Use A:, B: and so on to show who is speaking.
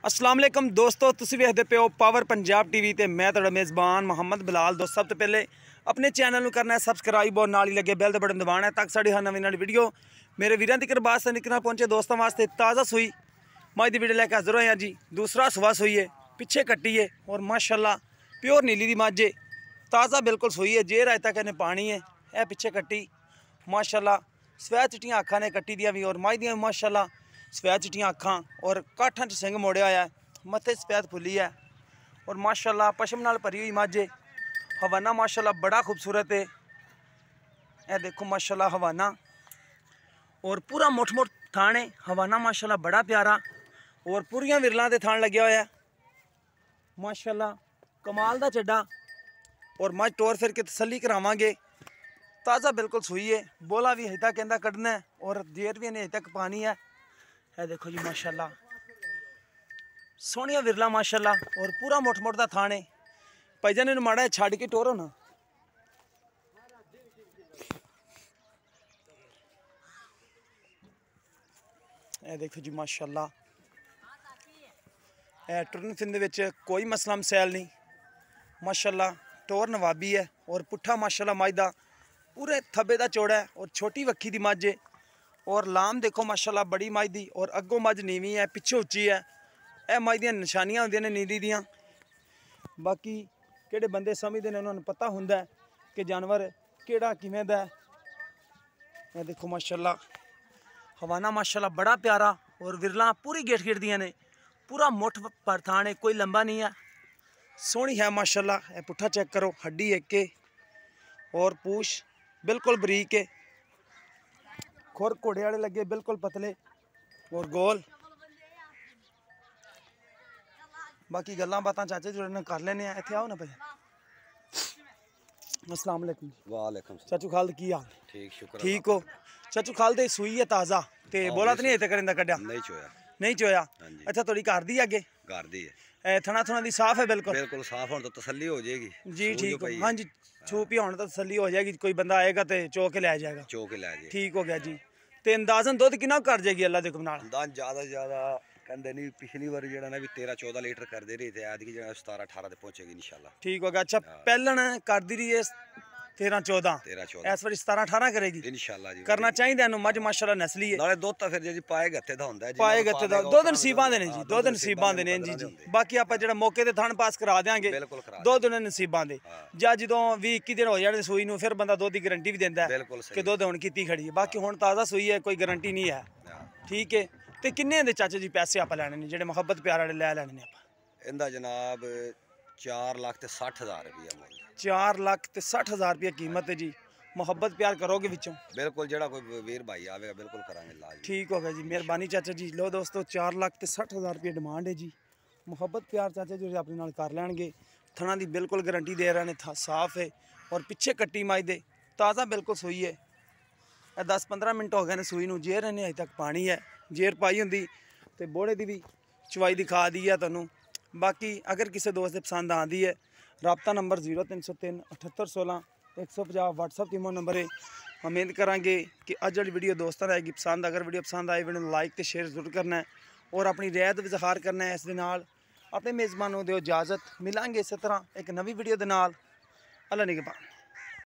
A: अस्सलाम वालेकुम दोस्तों, तुसीं वेखदे पे हो पावर पंजाब टीवी ते मैं तुहाडा मेज़बान मोहम्मद बिलाल। दोस्त सब तो पहले अपने चैनल नूं करना है सबसक्राइब और नाल ही लगे बैल दा बटन दबाना है ताकि साडी हर नवीं वीडियो मेरे वीरां तक बास निकलना पहुंचे। दोस्तों वास्ते ताज़ा सूई मज दी वीडियो लैके हाजिर होए हैं जी। दूसरा सुबह सूई है, पिछे कट्टी है और माशाल्लाह प्योर नीली दी मज है, ताज़ा बिल्कुल सूई है। जेर अज तक इन्हें पानी है, यह पिछे कट्टी माशाल्लाह सफेद चिट्टियां अखां ने कट्टी दियां भी और मज दियां माशाल्लाह सफेद चिट्टियां अखां और काठां च सिंग मोड़िया है, मत्थे सफेद फुली है और माशाल्लाह पशम नाल भरी हुई मज है। हवाना माशाल्लाह बड़ा खूबसूरत है, यह देखो माशाल्लाह हवाना और पूरा मुठ मुठ थान है। हवाना माशाल्लाह बड़ा प्यारा और पूरियां विरलां ते थान लग्या होया माशाल्लाह, कमाल दा चड्डा और मज टोर फिर के तसल्ली करावांगे। ताज़ा बिल्कुल सूई है, बोला भी अजे तक कहंदा कड्ढना है और जेर भी इन्हें अजे तक पानी है। यह देखो जी माशाल्लाह सोहनिया विरला माशाल्लाह और पूरा मुठ मुठ दा थान है। भाईजान इन्हूं माड़ा छड्ड के टोरो ना। यह देखो जी माशाल्लाह टुरन फिरन दे विच कोई मसला मसैल नहीं। माशाल्लाह टोर नवाबी है और पुट्ठा माशाल्लाह मज दा पूरे थब्बे दा चौड़ा है और छोटी वक्खी दी मज है और लाम देखो माशाल्लाह बड़ी मज दी और अगों मज नीवी है, पिछे उच्ची है। यह मज दियां निशानियां होंदियां ने नीली दियां। बाकी किहड़े बंदे समझदे ने उन्हां नूं पता हुंदा है कि जानवर किहड़ा किवें दा है। यह देखो माशाल्लाह हवाना माशाल्लाह बड़ा प्यारा और विरलां पूरी गेट गेट दियां ने, पूरा मुठ पर थान है, कोई लंबा नहीं है, सोहनी है माशाल्लाह। यह पुट्ठा चेक करो, हड्डी एक के और पूछ बिल्कुल बरीक है, खुर घोड़े वाले लगे बिल्कुल पतले और गोल। बाकी गल्लां बातां चाचे जुड़े ने कर लेने हैं। इत्थे आओ ना भाई। अस्सलाम वालेकुम।
B: वालेकुम
A: चाचू खालद की हाल?
B: ठीक, शुक्र
A: ठीक हो चाचू खालद? सूई है ताज़ा ते बोला तो नहीं अजे तक करिंदा कड्ढिया?
B: नहीं चोया,
A: नहीं चोया।
B: हाँ जी।
A: अच्छा थोड़ी घर दी अगे
B: घर दी है,
A: थना थुना दी साफ है बिल्कुल?
B: बिल्कुल साफ होने तो तसल्ली हो जाएगी
A: जी
B: सूई
A: ठीक
B: जो
A: हो,
B: पई
A: हाँ
B: है।
A: जी छू पी होने तो तसल्ली हो जाएगी, कोई बंदा आएगा तो चो के लै जाएगा।
B: चो के लै जाए
A: ठीक हो गया जी। ते अंदाजन दुध कितना कर जाएगी अल्लाह दे हुक्म नाल?
B: अंदाज ज़्यादा से ज़्यादा कहते नहीं, पिछली बार जो ना भी 13-14 लीटर कर दे रही थे, ऐतकी जो 17-18 तक पहुँचेगी इंशाल्लाह।
A: ठीक हो गया। अच्छा पहलन कर दी रही है 13-14,
B: 13-14
A: इस बार 17-18 करेगी
B: इंशाल्लाह जी।
A: करना चाहिए इन्हूं, मज माशाल्लाह नस्ली है।
B: नाले दुध तो फिर जी पाए गत्ते दा हुंदा है,
A: पाए गत्ते दा दुध नसीबां दे ने जी, दुध नसीबां दे ने जी जी। बाकी आपां जेहड़ा मौके ते थन पास करा देंगे,
B: बिल्कुल करा
A: दुध ने नसीबां दे। जां जदों 20-21 दिन हो जाने सूई नूं फिर बंदा दुध दी गारंटी भी दिंदा है
B: बिल्कुल
A: कि दुध हुण कीती खड़ी है। बाकी हुण ताज़ा सूई है, कोई गारंटी नहीं है। ठीक है ते किन्ने दे चाचा जी पैसे आपां लैणे ने जेहड़े मुहब्बत प्यार वाले लै लैणे ने आपां?
B: इंदा जनाब 4,60,000 रुपया मुल।
A: 4,60,000 रुपया कीमत है जी। मुहब्बत प्यार करोगे विचों?
B: बिल्कुल, जेड़ा कोई वीर भाई आवेगा बिल्कुल करांगे लाज।
A: ठीक हो गया जी, मेहरबानी चाचा जी। लो दोस्तों 4,60,000 रुपये डिमांड है जी। मुहब्बत प्यार चाचा जी अपने नाल कर लैणगे। थना दी बिल्कुल गारंटी दे रहे हैं, साफ है और पिछे कट्टी मज दे ताज़ा बिल्कुल सूई है। 10-15 मिनट हो गए ने सूई नूं, जेर इन्हें अजे तक पानी है, जेर पाई होंदी तो बोड़े की भी चवाई दिखा दी है तुहानूं। बाकी अगर किसी दोस्त पसंद आती है, रबता नंबर 0303 7816 150 व्हाट्सअप टीमो नंबर है। उम्मीद करांगे कि अज वाली वीडियो दोस्तों आएगी पसंद। अगर वीडियो पसंद आए वीडियो लाइक तो शेयर जरूर करना है और अपनी रियायत भी ज़ाहिर करना है। इस दे नाल अपने मेज़बानों को इजाज़त, मिलांगे इस तरह एक नवी वीडियो के नाल। अल्लाह निगहबान।